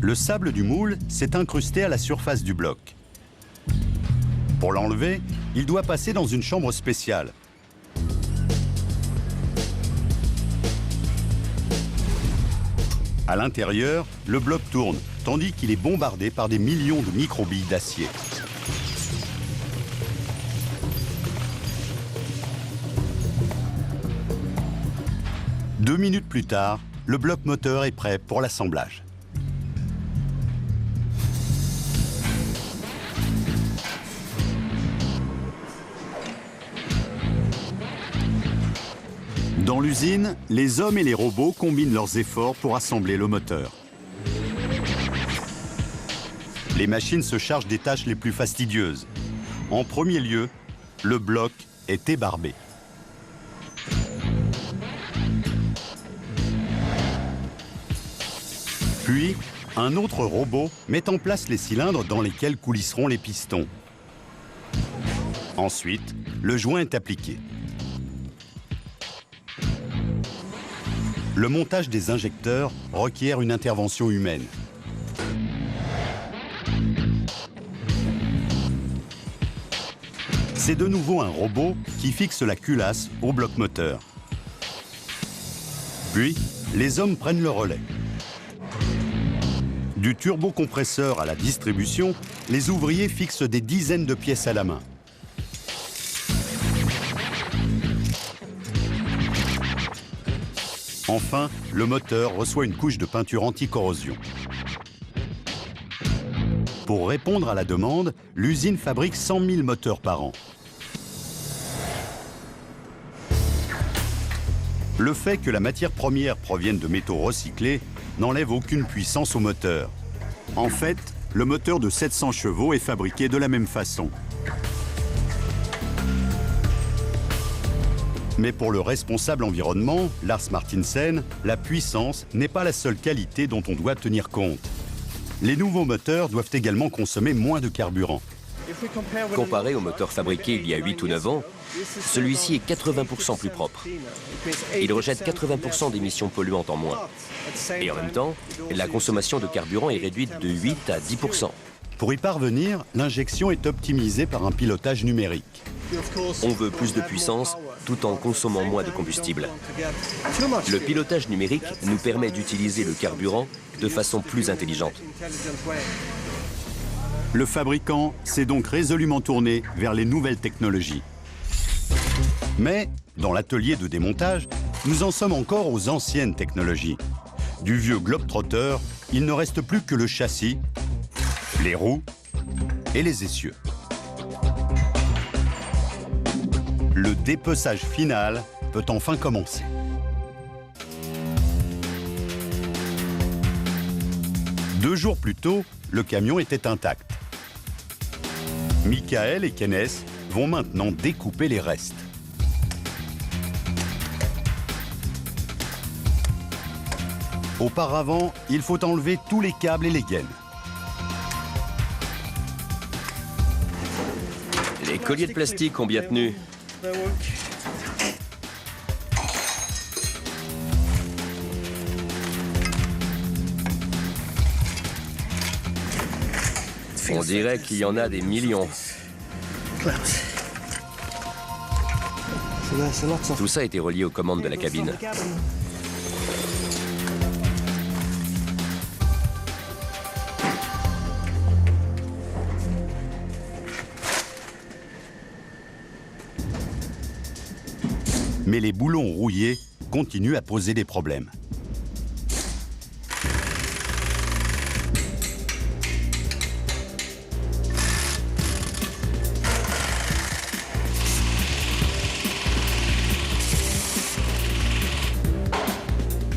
Le sable du moule s'est incrusté à la surface du bloc. Pour l'enlever, il doit passer dans une chambre spéciale. À l'intérieur, le bloc tourne, tandis qu'il est bombardé par des millions de microbilles d'acier. Deux minutes plus tard, le bloc moteur est prêt pour l'assemblage. Dans l'usine, les hommes et les robots combinent leurs efforts pour assembler le moteur. Les machines se chargent des tâches les plus fastidieuses. En premier lieu, le bloc est ébarbé. Puis, un autre robot met en place les cylindres dans lesquels coulisseront les pistons. Ensuite, le joint est appliqué. Le montage des injecteurs requiert une intervention humaine. C'est de nouveau un robot qui fixe la culasse au bloc moteur. Puis, les hommes prennent le relais. Du turbocompresseur à la distribution, les ouvriers fixent des dizaines de pièces à la main. Enfin, le moteur reçoit une couche de peinture anti-corrosion. Pour répondre à la demande, l'usine fabrique 100 000 moteurs par an. Le fait que la matière première provienne de métaux recyclés n'enlève aucune puissance au moteur. En fait, le moteur de 700 chevaux est fabriqué de la même façon. Mais pour le responsable environnement, Lars Martinsen, la puissance n'est pas la seule qualité dont on doit tenir compte. Les nouveaux moteurs doivent également consommer moins de carburant. Comparé au moteur fabriqué il y a 8 ou 9 ans, celui-ci est 80% plus propre. Il rejette 80% d'émissions polluantes en moins. Et en même temps, la consommation de carburant est réduite de 8 à 10%. Pour y parvenir, l'injection est optimisée par un pilotage numérique. On veut plus de puissance tout en consommant moins de combustible. Le pilotage numérique nous permet d'utiliser le carburant de façon plus intelligente. Le fabricant s'est donc résolument tourné vers les nouvelles technologies. Mais, dans l'atelier de démontage, nous en sommes encore aux anciennes technologies. Du vieux Globetrotter, il ne reste plus que le châssis, les roues et les essieux. Le dépeçage final peut enfin commencer. Deux jours plus tôt, le camion était intact. Michael et Kenneth vont maintenant découper les restes. Auparavant, il faut enlever tous les câbles et les gaines. Les colliers de plastique ont bien tenu. On dirait qu'il y en a des millions. Tout ça a été relié aux commandes de la cabine. Mais les boulons rouillés continuent à poser des problèmes.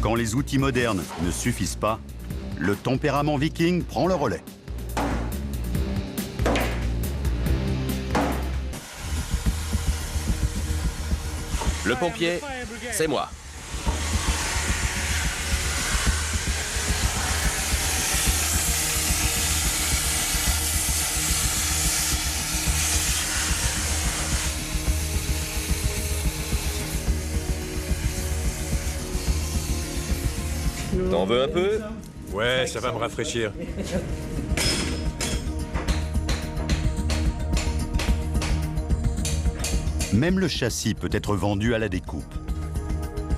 Quand les outils modernes ne suffisent pas, le tempérament viking prend le relais. Le pompier, c'est moi. T'en veux un peu? Ouais, ça va me rafraîchir. Même le châssis peut être vendu à la découpe.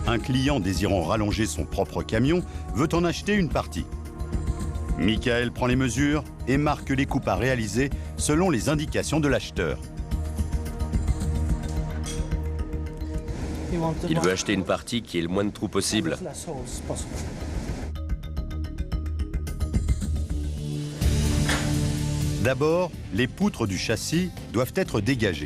Un client désirant rallonger son propre camion veut en acheter une partie. Michael prend les mesures et marque les coupes à réaliser selon les indications de l'acheteur. Il veut acheter une partie qui ait le moins de trous possible. D'abord, les poutres du châssis doivent être dégagées.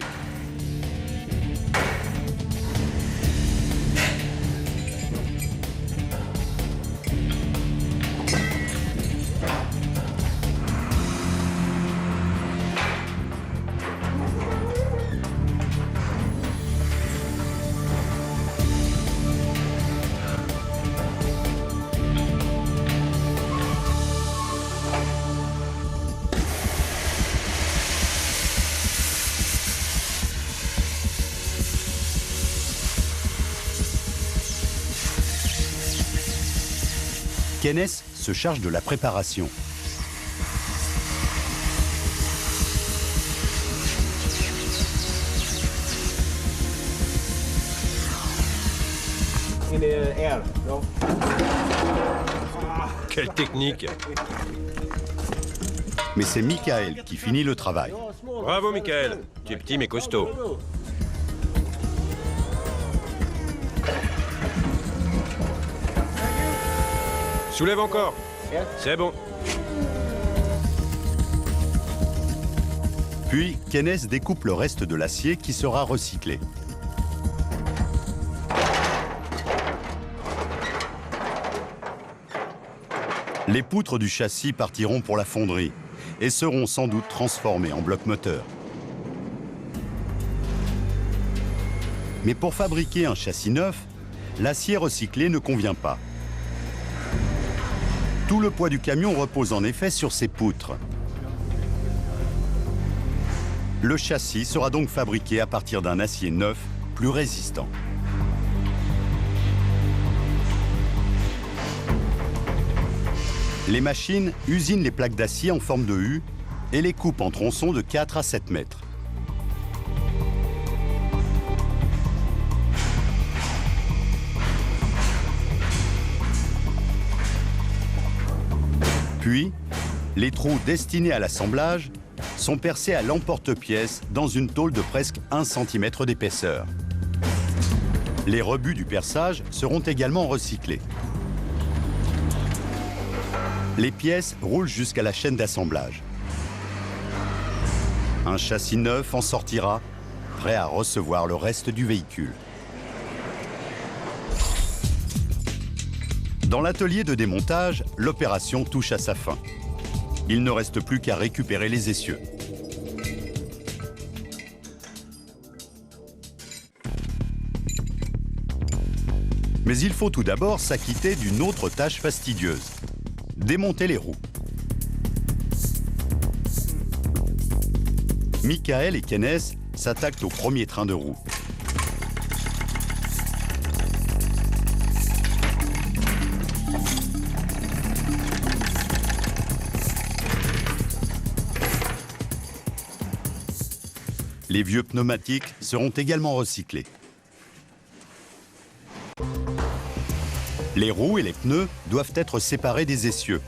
Kenneth se charge de la préparation. Quelle technique! Mais c'est Michael qui finit le travail. Bravo, Michael. Tu es petit mais costaud. Soulève encore. C'est bon. Puis, Kenneth découpe le reste de l'acier qui sera recyclé. Les poutres du châssis partiront pour la fonderie et seront sans doute transformées en blocs moteurs. Mais pour fabriquer un châssis neuf, l'acier recyclé ne convient pas. Tout le poids du camion repose en effet sur ces poutres. Le châssis sera donc fabriqué à partir d'un acier neuf, plus résistant. Les machines usinent les plaques d'acier en forme de U et les coupent en tronçons de 4 à 7 mètres. Puis, les trous destinés à l'assemblage sont percés à l'emporte-pièce dans une tôle de presque 1 cm d'épaisseur. Les rebuts du perçage seront également recyclés. Les pièces roulent jusqu'à la chaîne d'assemblage. Un châssis neuf en sortira, prêt à recevoir le reste du véhicule. Dans l'atelier de démontage, l'opération touche à sa fin. Il ne reste plus qu'à récupérer les essieux. Mais il faut tout d'abord s'acquitter d'une autre tâche fastidieuse. Démonter les roues. Michael et Kenneth s'attaquent au premier train de roues. Les vieux pneumatiques seront également recyclés. Les roues et les pneus doivent être séparés des essieux.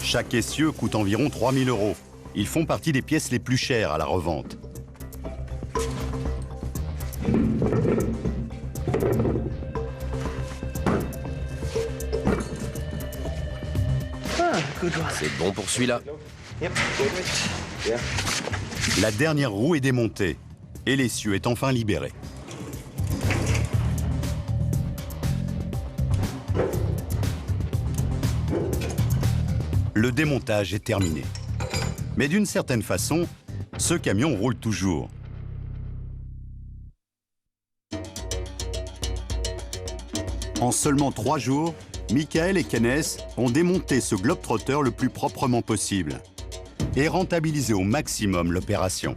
Chaque essieu coûte environ 3 000 €. Ils font partie des pièces les plus chères à la revente. C'est bon pour celui-là. La dernière roue est démontée et l'essieu est enfin libéré. Le démontage est terminé. Mais d'une certaine façon, ce camion roule toujours. En seulement 3 jours, Michael et Kenneth ont démonté ce globe-trotter le plus proprement possible et rentabilisé au maximum l'opération.